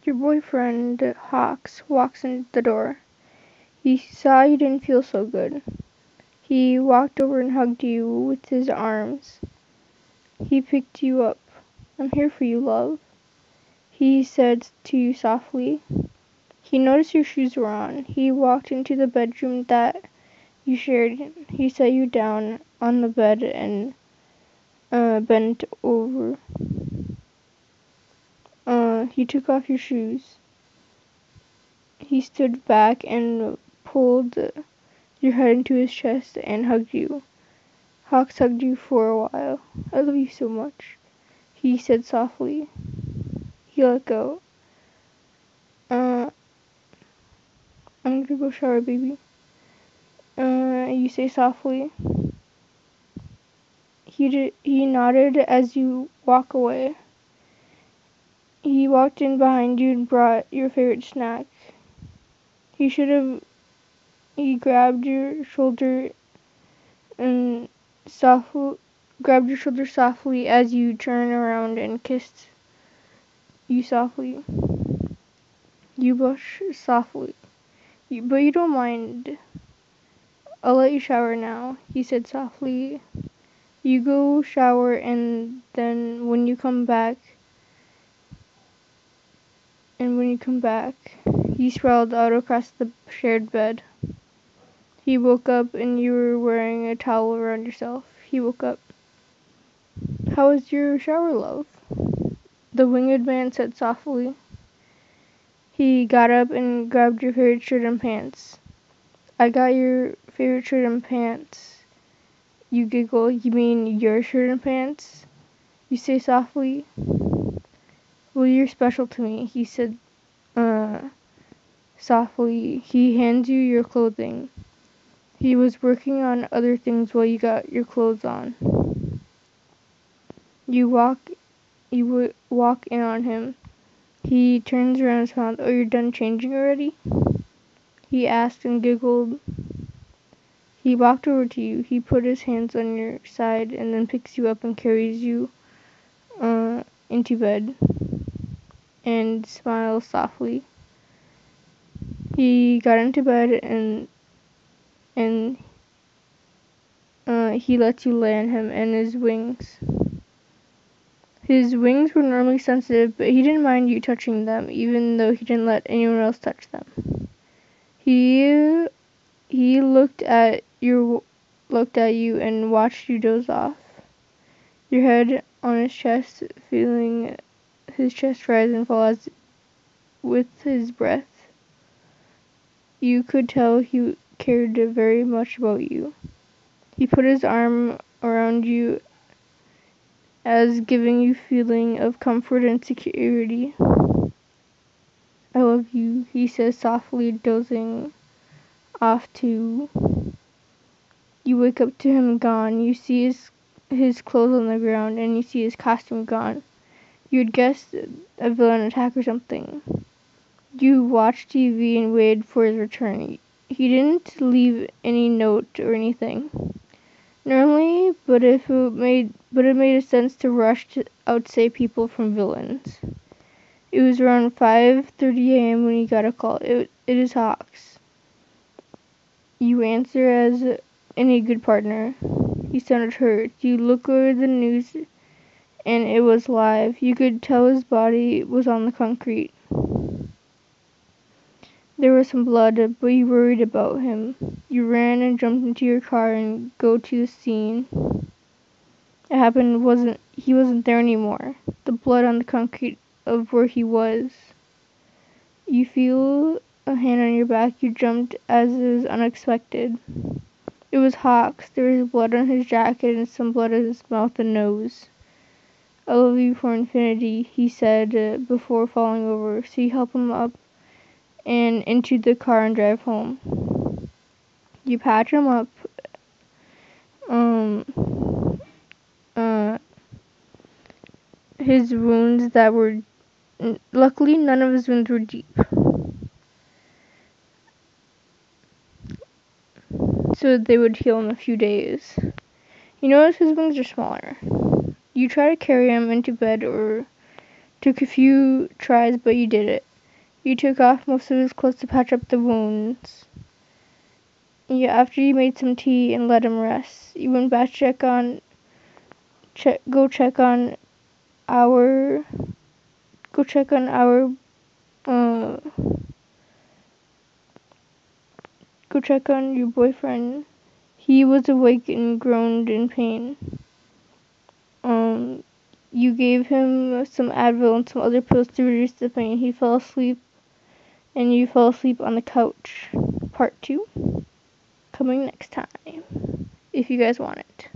Your boyfriend, Hawks, walks in the door. He saw you didn't feel so good. He walked over and hugged you with his arms. He picked you up. "I'm here for you, love," he said to you softly. He noticed your shoes were on. He walked into the bedroom that you shared. He set you down on the bed and bent over. He took off your shoes. He stood back and pulled your head into his chest and hugged you. Hawks hugged you for a while. "I love you so much," he said softly. He let go. I'm gonna go shower, baby," you say softly. He nodded as you walk away. He walked in behind you and brought your favorite snack. He grabbed your shoulder and grabbed your shoulder softly as you turned around and kissed you softly. You blush softly. But you don't mind. "I'll let you shower now," he said softly. You go shower, and then when you come back, he sprawled out across the shared bed. He woke up and you were wearing a towel around yourself. He woke up. "How was your shower, love?" the winged man said softly. He got up and grabbed your favorite shirt and pants. "I got your favorite shirt and pants." You giggle. "You mean your shirt and pants?" you say softly. "Well, you're special to me," he said softly. He hands you your clothing. He was working on other things while you got your clothes on. You walk in on him. He turns around and smiles. "Oh, you're done changing already?" he asked and giggled. He walked over to you. He put his hands on your side and then picks you up and carries you into bed and smiles softly. He got into bed and he lets you lay on him and his wings. His wings were normally sensitive, but he didn't mind you touching them, even though he didn't let anyone else touch them. He looked at you and watched you doze off. Your head on his chest, feeling his chest rise and fall with his breath. You could tell he cared very much about you. He put his arm around you as giving you feeling of comfort and security. "I love you," he says softly, dozing off too. You wake up to him gone. You see his clothes on the ground and you see his costume gone. You'd guessed a villain attack or something. You watched TV and waited for his return. He didn't leave any note or anything. Normally, but it made sense to rush to outsave people from villains. It was around 5:30 a.m. when you got a call. It is Hawks. You answer as any good partner. He sounded hurt. You look over the news and it was live. You could tell his body was on the concrete. There was some blood, but you worried about him. You ran and jumped into your car and go to the scene. It happened he wasn't there anymore. The blood on the concrete of where he was. You feel a hand on your back. You jumped as it was unexpected. It was Hawks. There was blood on his jacket and some blood in his mouth and nose. "I love you for infinity," he said before falling over. So you help him up and into the car and drive home. You patch him up. His wounds that were luckily none of his wounds were deep, so they would heal in a few days. You notice his wings are smaller. You try to carry him into bed or took a few tries, but you did it. You took off most of his clothes to patch up the wounds. Yeah, after you made some tea and let him rest, you went back to check on our go check on our uh go check on your boyfriend. He was awake and groaned in pain. Um you gave him some Advil and some other pills to reduce the pain. He fell asleep and you fell asleep on the couch. Part 2 coming next time if you guys want it.